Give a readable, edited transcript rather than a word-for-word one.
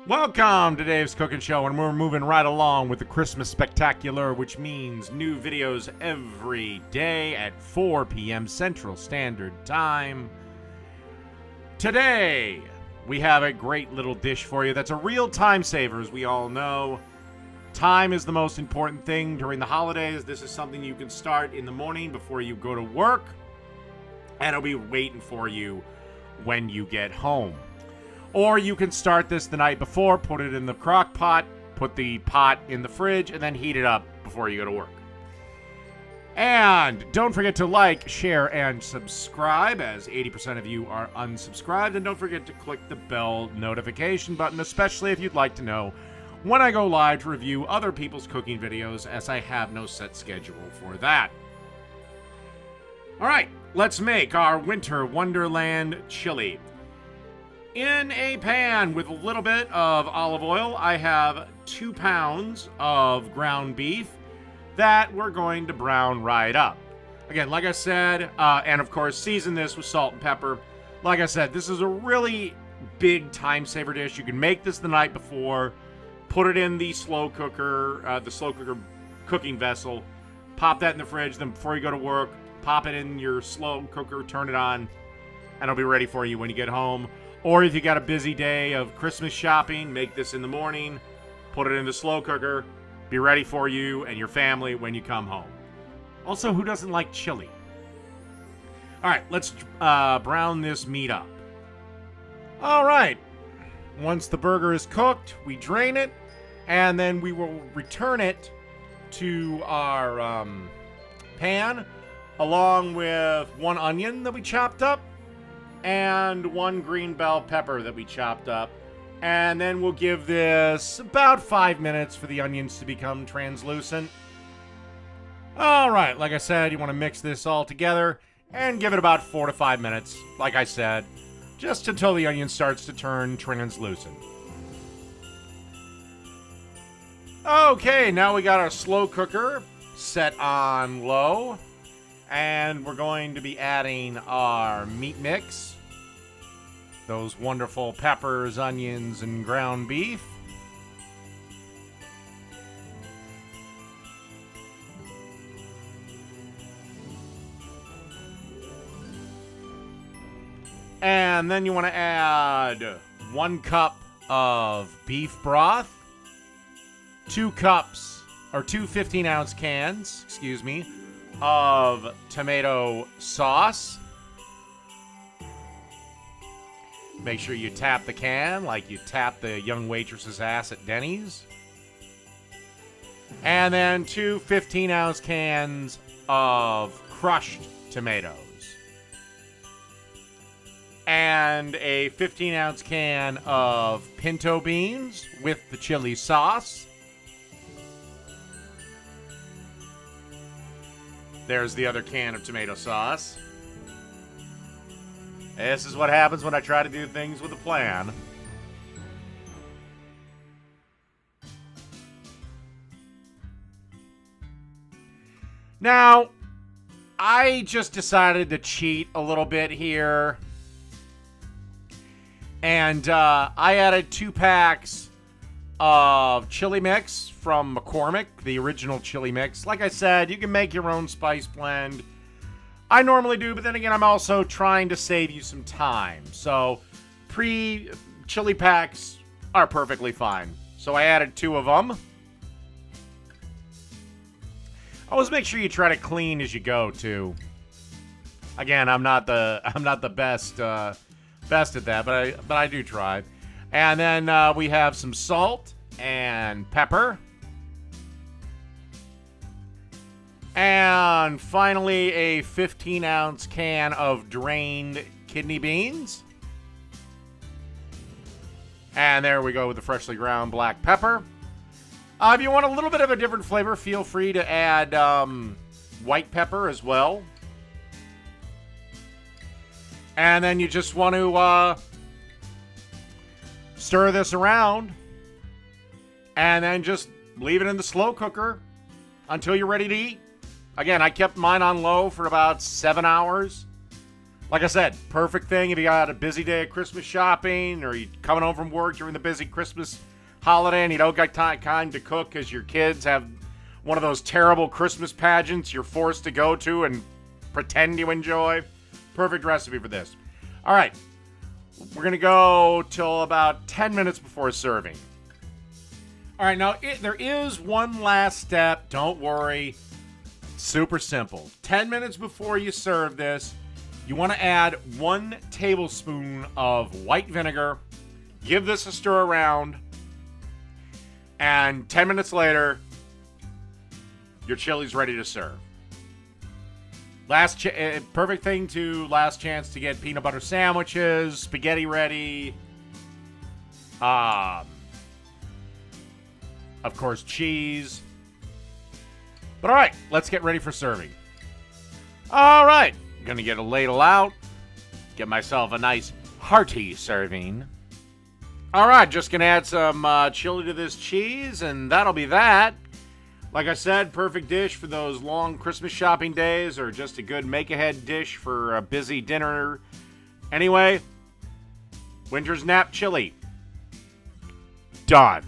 Welcome to Dave's Cooking Show, and we're moving right along with the Christmas Spectacular, which means new videos every day at 4 p.m. Central Standard Time. Today, we have a great little dish for you that's a real time saver, as we all know. Time is the most important thing during the holidays. This is something you can start in the morning before you go to work, and it'll be waiting for you when you get home. Or you can start this the night before, put it in the crock pot, put the pot in the fridge, and then heat it up before you go to work. And don't forget to like, share, and subscribe, as 80% of you are unsubscribed. And don't forget to click the bell notification button, especially if you'd like to know when I go live to review other people's cooking videos, as I have no set schedule for that. All right, let's make our Winter Wonderland chili. In a pan with a little bit of olive oil, I have 2 pounds of ground beef that we're going to brown right up. Again, like I said, and of course, season this with salt and pepper. Like I said, this is a really big time saver dish. You can make this the night before, put it in the slow cooker cooking vessel, pop that in the fridge, then before you go to work, pop it in your slow cooker, turn it on, and it'll be ready for you when you get home. Or if you got a busy day of Christmas shopping, make this in the morning, put it in the slow cooker, be ready for you and your family when you come home. Also, who doesn't like chili? All right, let's brown this meat up. All right, once the burger is cooked, we drain it, and then we will return it to our pan, along with 1 onion that we chopped up, and 1 green bell pepper that we chopped up. And then we'll give this about 5 minutes for the onions to become translucent. All right, like I said, you want to mix this all together and give it about 4 to 5 minutes, like I said, just until the onion starts to turn translucent. Okay, now we got our slow cooker set on low. And we're going to be adding our meat mix. Those wonderful peppers, onions, and ground beef. And then you want to add 1 cup of beef broth, 2 cups, or 2 15-ounce cans, of tomato sauce. Make sure you tap the can like you tap the young waitress's ass at Denny's. And then 2 15-ounce cans of crushed tomatoes. And a 15-ounce can of pinto beans with the chili sauce. There's the other can of tomato sauce. This is what happens when I try to do things with a plan. Now, I just decided to cheat a little bit here. And I added 2 packs of chili mix from McCormick, the original chili mix. Like I said, you can make your own spice blend. I normally do, but then again, I'm also trying to save you some time. So, pre-chili packs are perfectly fine. So I added 2 of them. Always make sure you try to clean as you go, too. Again, I'm not the best at that, but I do try. And then we have some salt and pepper. And finally, a 15-ounce can of drained kidney beans. And there we go with the freshly ground black pepper. If you want a little bit of a different flavor, feel free to add white pepper as well. And then you just want to stir this around. And then just leave it in the slow cooker until you're ready to eat. Again, I kept mine on low for about 7 hours. Like I said, perfect thing if you got a busy day of Christmas shopping or you coming home from work during the busy Christmas holiday and you don't got time to cook because your kids have one of those terrible Christmas pageants you're forced to go to and pretend you enjoy. Perfect recipe for this. All right, we're going to go till about 10 minutes before serving. All right, now there is one last step. Don't worry. Super simple. 10 minutes before you serve this, you want to add 1 tablespoon of white vinegar. Give this a stir around. And 10 minutes later, your chili's ready to serve. Perfect thing to last chance to get peanut butter sandwiches, spaghetti ready. Of course, cheese. But all right, let's get ready for serving. All right, I'm going to get a ladle out. Get myself a nice hearty serving. All right, just going to add some chili to this cheese, and that'll be that. Like I said, perfect dish for those long Christmas shopping days or just a good make-ahead dish for a busy dinner. Anyway, Winter's Nap Chili. Done.